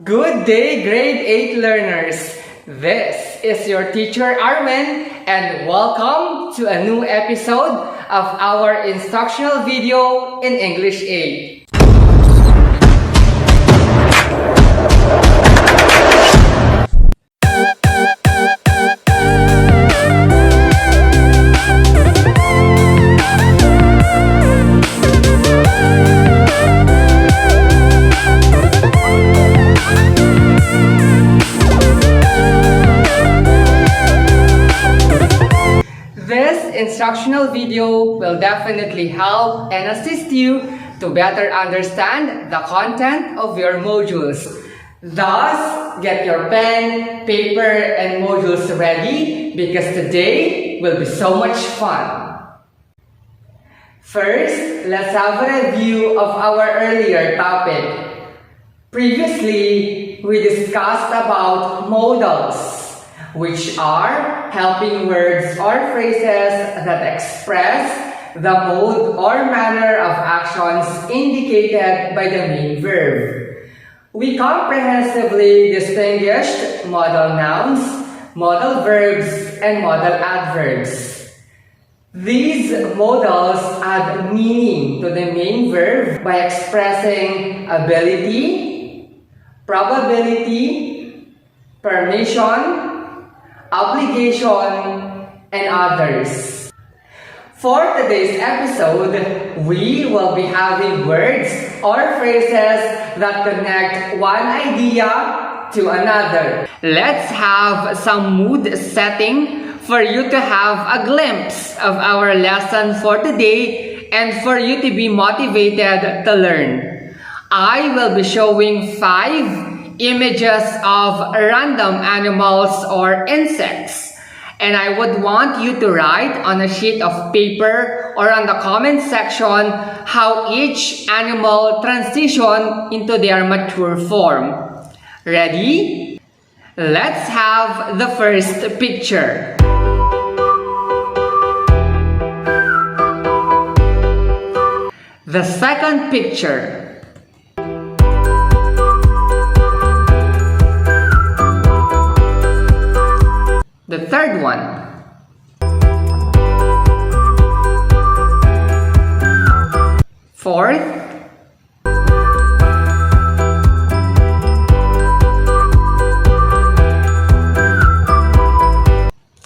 Good day, grade 8 learners. This is your teacher Arwen, and welcome to a new episode of our instructional video in English 8. This instructional video will definitely help and assist you to better understand the content of your modules. Thus, get your pen, paper, and modules ready because today will be so much fun. First, let's have a review of our earlier topic. Previously, we discussed about modals, which are helping words or phrases that express the mode or manner of actions indicated by the main verb. We comprehensively distinguished modal nouns, modal verbs, and modal adverbs. These modals add meaning to the main verb by expressing ability, probability, permission, obligation, and others. For today's episode, we will be having words or phrases that connect one idea to another. Let's have some mood setting for you to have a glimpse of our lesson for today and for you to be motivated to learn. I will be showing 5 images of random animals or insects, and I would want you to write on a sheet of paper or on the comment section how each animal transition into their mature form. Ready? Let's have the first picture. The second picture. The third one. Fourth.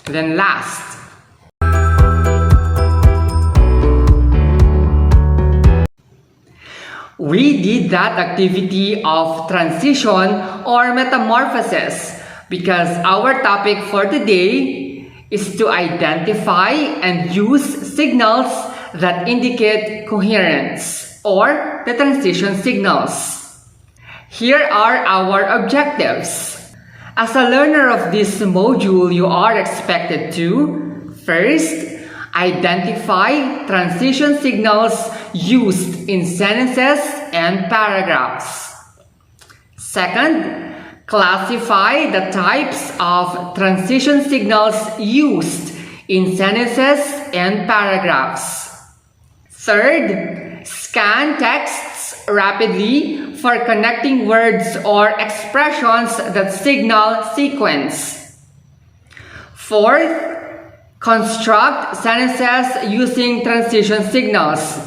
Then last. We did that activity of transition or metamorphosis because our topic for today is to identify and use signals that indicate coherence or the transition signals. Here are our objectives. As a learner of this module, you are expected to first, identify transition signals used in sentences and paragraphs. Second, classify the types of transition signals used in sentences and paragraphs. Third, scan texts rapidly for connecting words or expressions that signal sequence. Fourth, construct sentences using transition signals.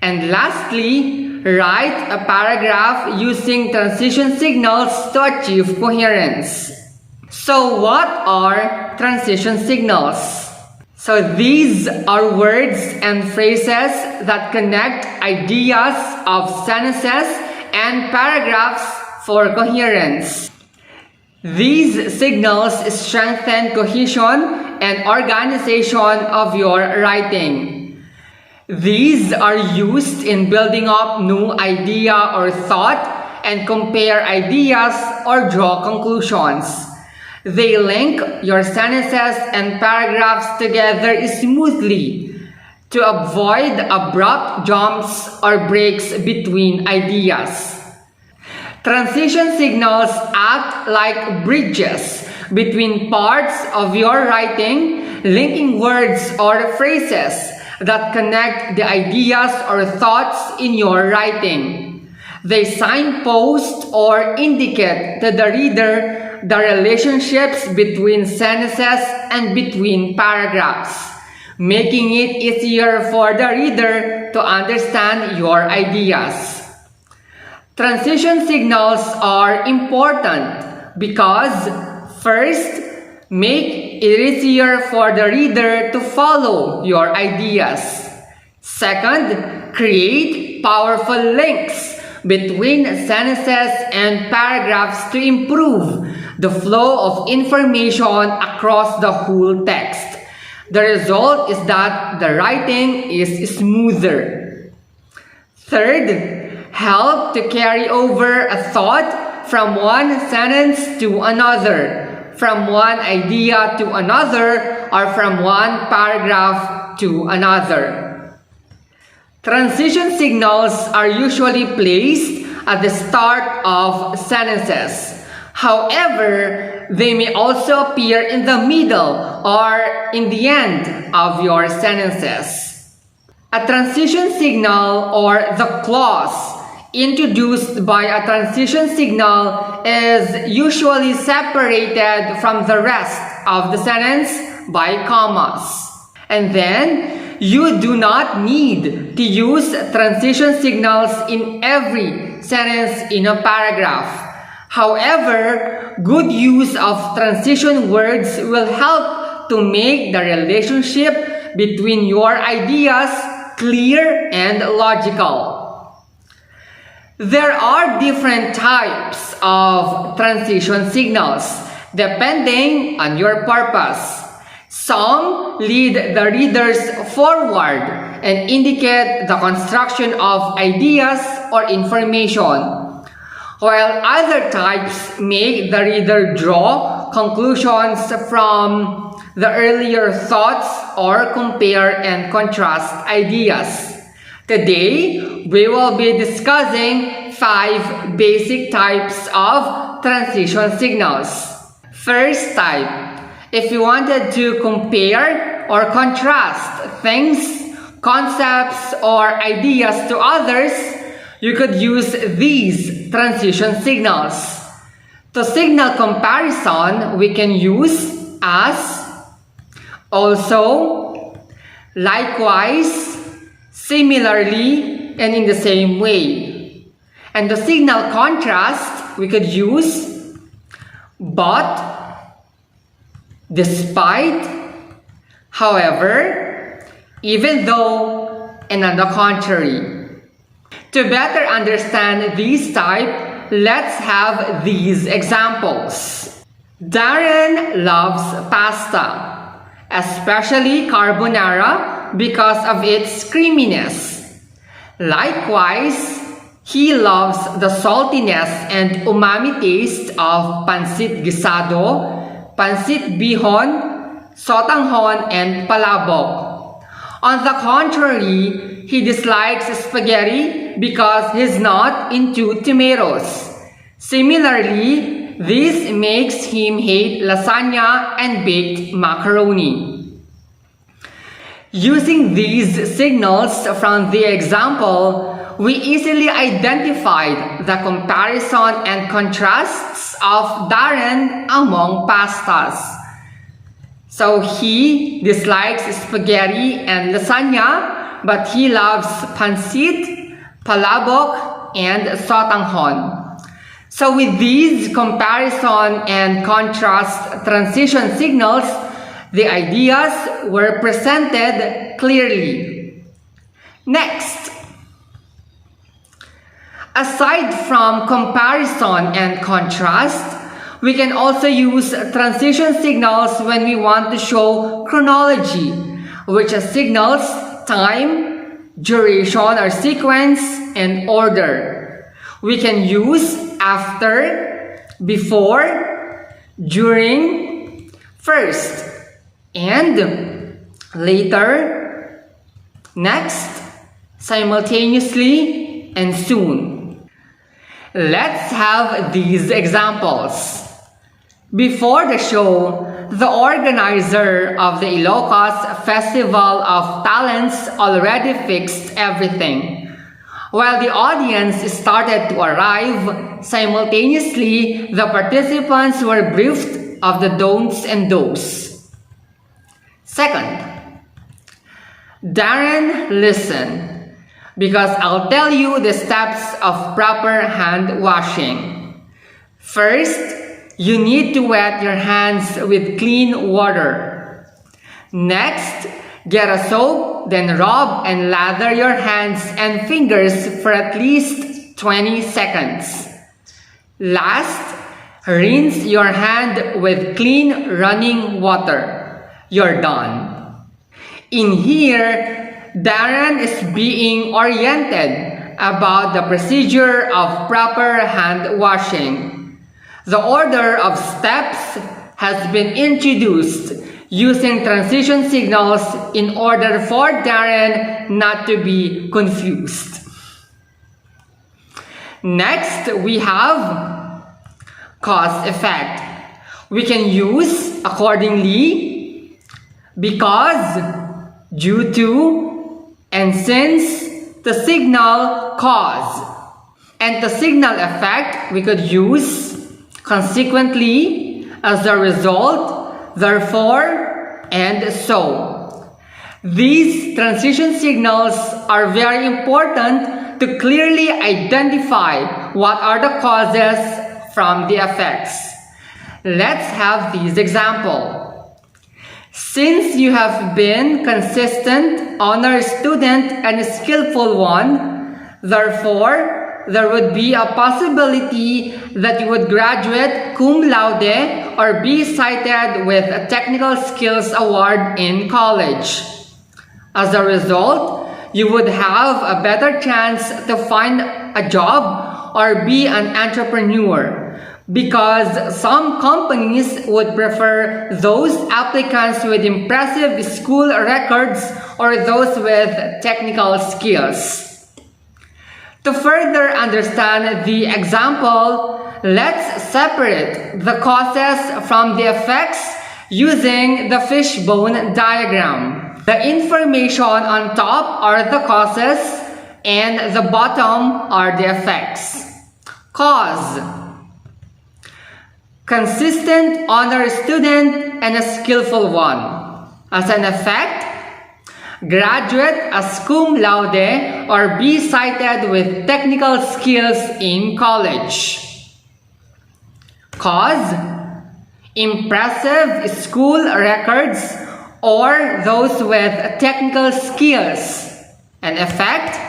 And lastly, write a paragraph using transition signals to achieve coherence. So what are transition signals? So these are words and phrases that connect ideas of sentences and paragraphs for coherence. These signals strengthen cohesion and organization of your writing. These are used in building up new idea or thought and compare ideas or draw conclusions. They link your sentences and paragraphs together smoothly to avoid abrupt jumps or breaks between ideas. Transition signals act like bridges between parts of your writing, linking words or phrases that connect the ideas or thoughts in your writing. They signpost or indicate to the reader the relationships between sentences and between paragraphs, making it easier for the reader to understand your ideas. Transition signals are important because, first, make it easier for the reader to follow your ideas. Second, create powerful links between sentences and paragraphs to improve the flow of information across the whole text. The result is that the writing is smoother. Third, help to carry over a thought from one sentence to another, from one idea to another, or from one paragraph to another. Transition signals are usually placed at the start of sentences. However, they may also appear in the middle or in the end of your sentences. A transition signal, or the clause introduced by a transition signal, is usually separated from the rest of the sentence by commas. And then, you do not need to use transition signals in every sentence in a paragraph. However, good use of transition words will help to make the relationship between your ideas clear and logical. There are different types of transition signals depending on your purpose. Some lead the readers forward and indicate the construction of ideas or information, while other types make the reader draw conclusions from the earlier thoughts or compare and contrast ideas. Today, we will be discussing 5 basic types of transition signals. First type, if you wanted to compare or contrast things, concepts, or ideas to others, you could use these transition signals. To signal comparison, we can use as, also, likewise, similarly, and in the same way. And to signal contrast, we could use but, despite, however, even though, and on the contrary. To better understand these types, let's have these examples. Darren loves pasta, especially carbonara because of its creaminess. Likewise, he loves the saltiness and umami taste of pancit guisado, pancit bihon, sotanghon, and palabok. On the contrary, he dislikes spaghetti because he's not into tomatoes. Similarly, this makes him hate lasagna and baked macaroni. Using these signals from the example, we easily identified the comparison and contrasts of Darren among pastas. So he dislikes spaghetti and lasagna, but he loves pancit, palabok, and sotanghon. So with these comparison and contrast transition signals, the ideas were presented clearly. Next, aside from comparison and contrast, we can also use transition signals when we want to show chronology, which signals time, duration or sequence, and order. We can use after, before, during, first, and, later, next, simultaneously, and soon. Let's have these examples. Before the show, the organizer of the Ilocos Festival of Talents already fixed everything. While the audience started to arrive, simultaneously, the participants were briefed of the don'ts and do's. Second, Darren, listen, because I'll tell you the steps of proper hand washing. First, you need to wet your hands with clean water. Next, get a soap, then rub and lather your hands and fingers for at least 20 seconds. Last, rinse your hand with clean running water. You're done. In here, Darren is being oriented about the procedure of proper hand washing. The order of steps has been introduced using transition signals in order for Darren not to be confused. Next, we have cause-effect. We can use accordingly, because, due to, and since the signal cause. And the signal effect, we could use consequently, as a result, therefore, and so. These transition signals are very important to clearly identify what are the causes from the effects. Let's have these examples. Since you have been consistent, honor student, and a skillful one, therefore, there would be a possibility that you would graduate cum laude or be cited with a technical skills award in college. As a result, you would have a better chance to find a job or be an entrepreneur, because some companies would prefer those applicants with impressive school records or those with technical skills. To further understand the example, let's separate the causes from the effects using the fishbone diagram. The information on top are the causes and the bottom are the effects. Cause: consistent, honor student, and a skillful one. As an effect, graduate as cum laude or be cited with technical skills in college. Cause: impressive school records or those with technical skills. An effect: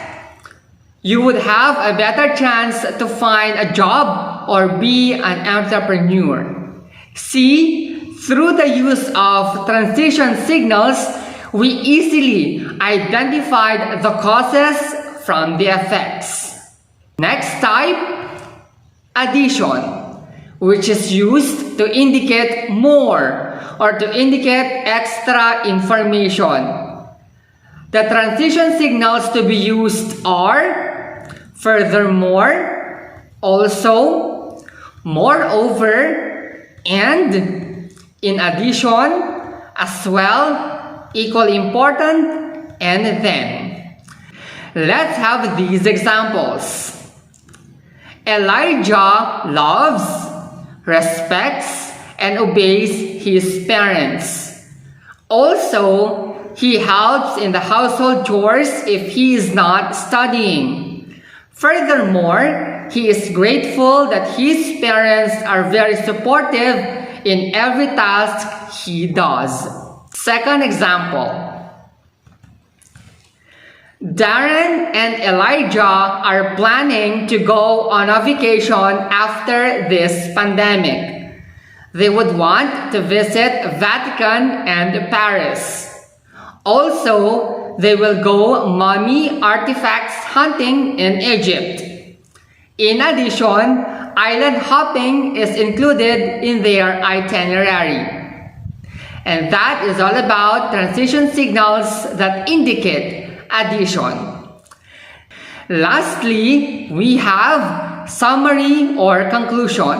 you would have a better chance to find a job or be an entrepreneur. See, through the use of transition signals, we easily identified the causes from the effects. Next type, addition, which is used to indicate more or to indicate extra information. The transition signals to be used are furthermore, also, moreover, and in addition, as well, equal important, and then. Let's have these examples. Elijah loves, respects, and obeys his parents. Also, he helps in the household chores if he is not studying. Furthermore, he is grateful that his parents are very supportive in every task he does. Second example. Darren and Elijah are planning to go on a vacation after this pandemic. They would want to visit Vatican and Paris. Also, they will go mummy artifacts hunting in Egypt. In addition, island hopping is included in their itinerary. And that is all about transition signals that indicate addition. Lastly, we have summary or conclusion.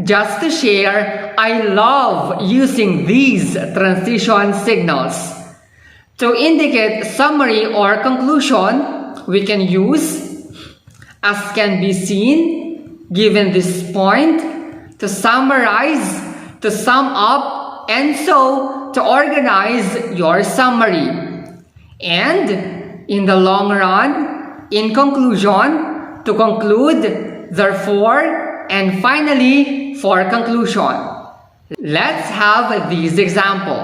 Just to share, I love using these transition signals. To indicate summary or conclusion, we can use As can be seen, given this point, to summarize, to sum up, and so to organize your summary. And in the long run, in conclusion, to conclude, therefore, and finally, for conclusion. Let's have this example.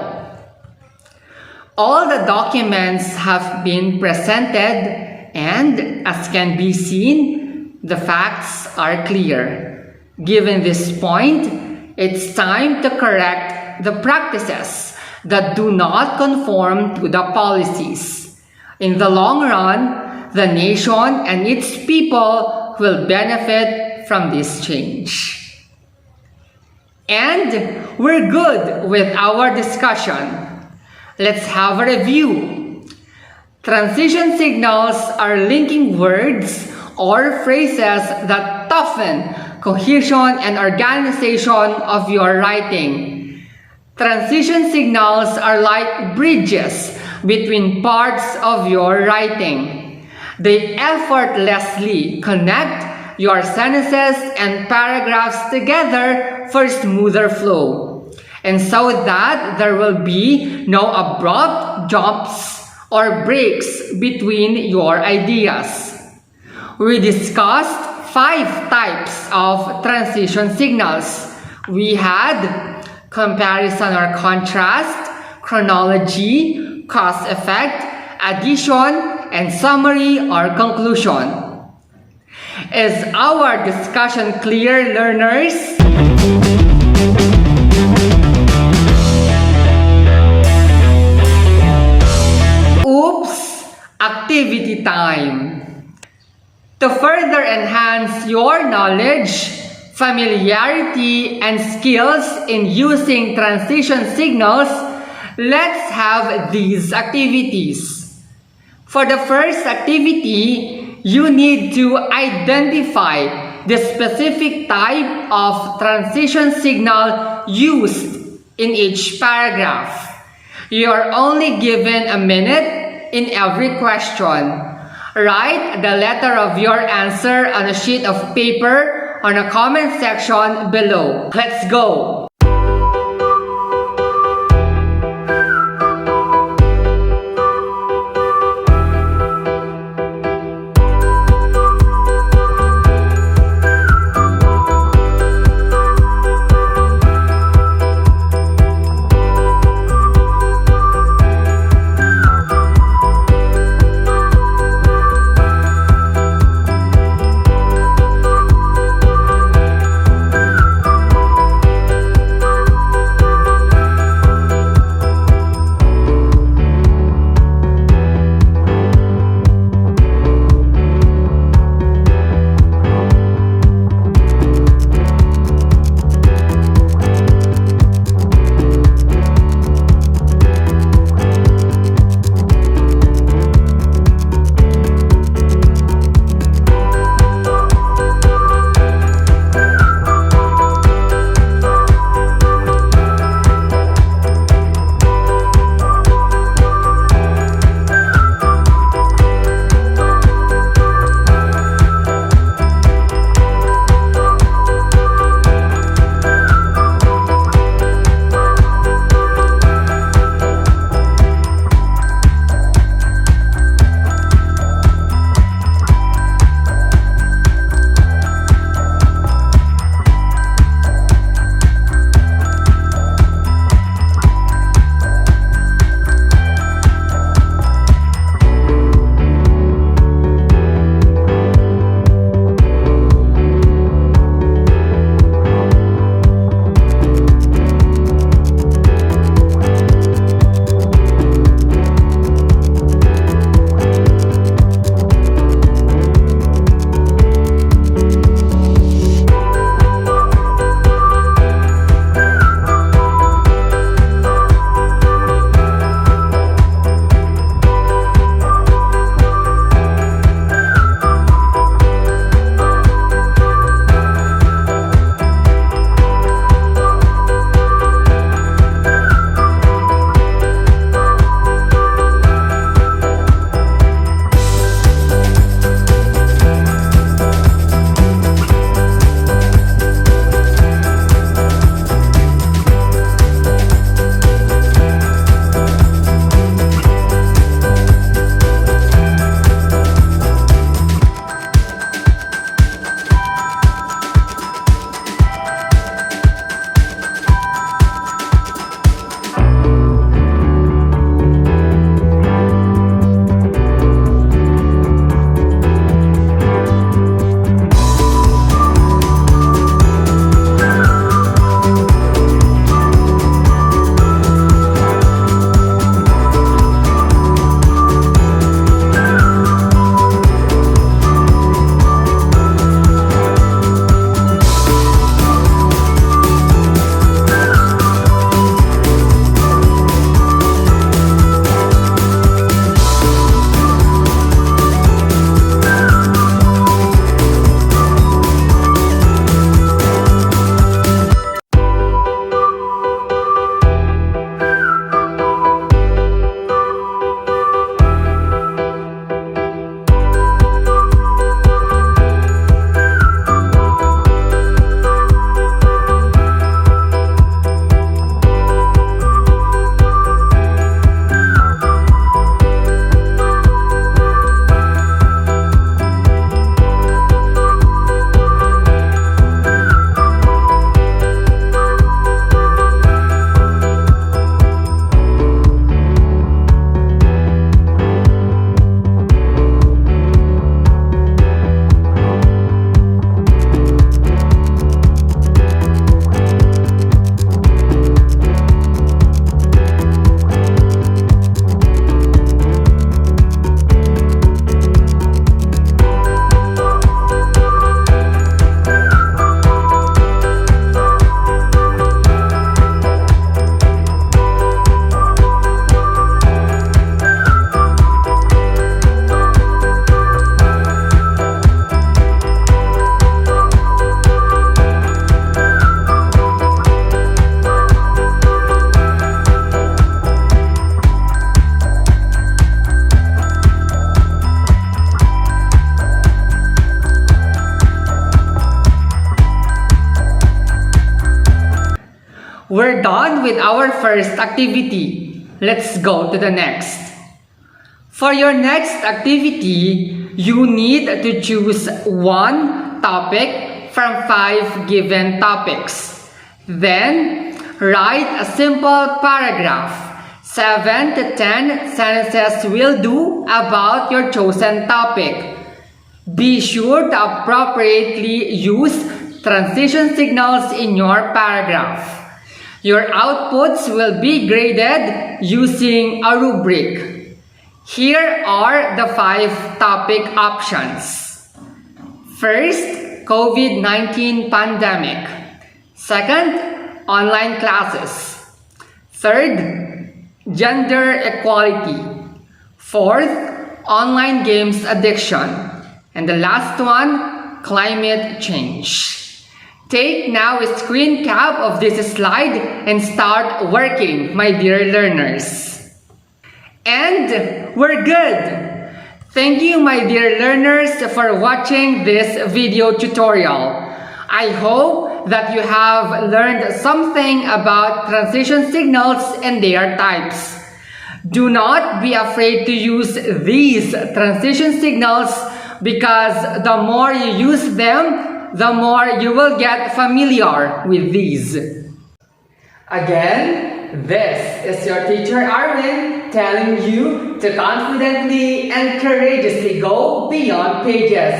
All the documents have been presented and, as can be seen, the facts are clear. Given this point, it's time to correct the practices that do not conform to the policies. In the long run, the nation and its people will benefit from this change. And we're good with our discussion. Let's have a review. Transition signals are linking words or phrases that toughen cohesion and organization of your writing. Transition signals are like bridges between parts of your writing. They effortlessly connect your sentences and paragraphs together for smoother flow, and so that there will be no abrupt jumps or breaks between your ideas. We discussed 5 types of transition signals. We had comparison or contrast, chronology, cause effect, addition, and summary or conclusion. Is our discussion clear, learners? Oops! Activity time. To further enhance your knowledge, familiarity, and skills in using transition signals, let's have these activities. For the first activity, you need to identify the specific type of transition signal used in each paragraph. You are only given a minute in every question. Write the letter of your answer on a sheet of paper on a comment section below. Let's go! We're done with our first activity. Let's go to the next. For your next activity, you need to choose one topic from 5 given topics. Then, write a simple paragraph. 7 to 10 sentences will do about your chosen topic. Be sure to appropriately use transition signals in your paragraph. Your outputs will be graded using a rubric. Here are the 5 topic options. First, COVID-19 pandemic. Second, online classes. Third, gender equality. Fourth, online games addiction. And the last one, climate change. Take now a screen cap of this slide and start working, my dear learners. And we're good! Thank you, my dear learners, for watching this video tutorial. I hope that you have learned something about transition signals and their types. Do not be afraid to use these transition signals because the more you use them, the more you will get familiar with these. Again, this is your teacher Arvin telling you to confidently and courageously go beyond pages.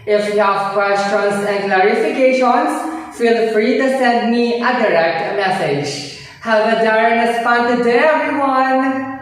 If you have questions and clarifications, feel free to send me a direct message. Have a darn fun today, everyone!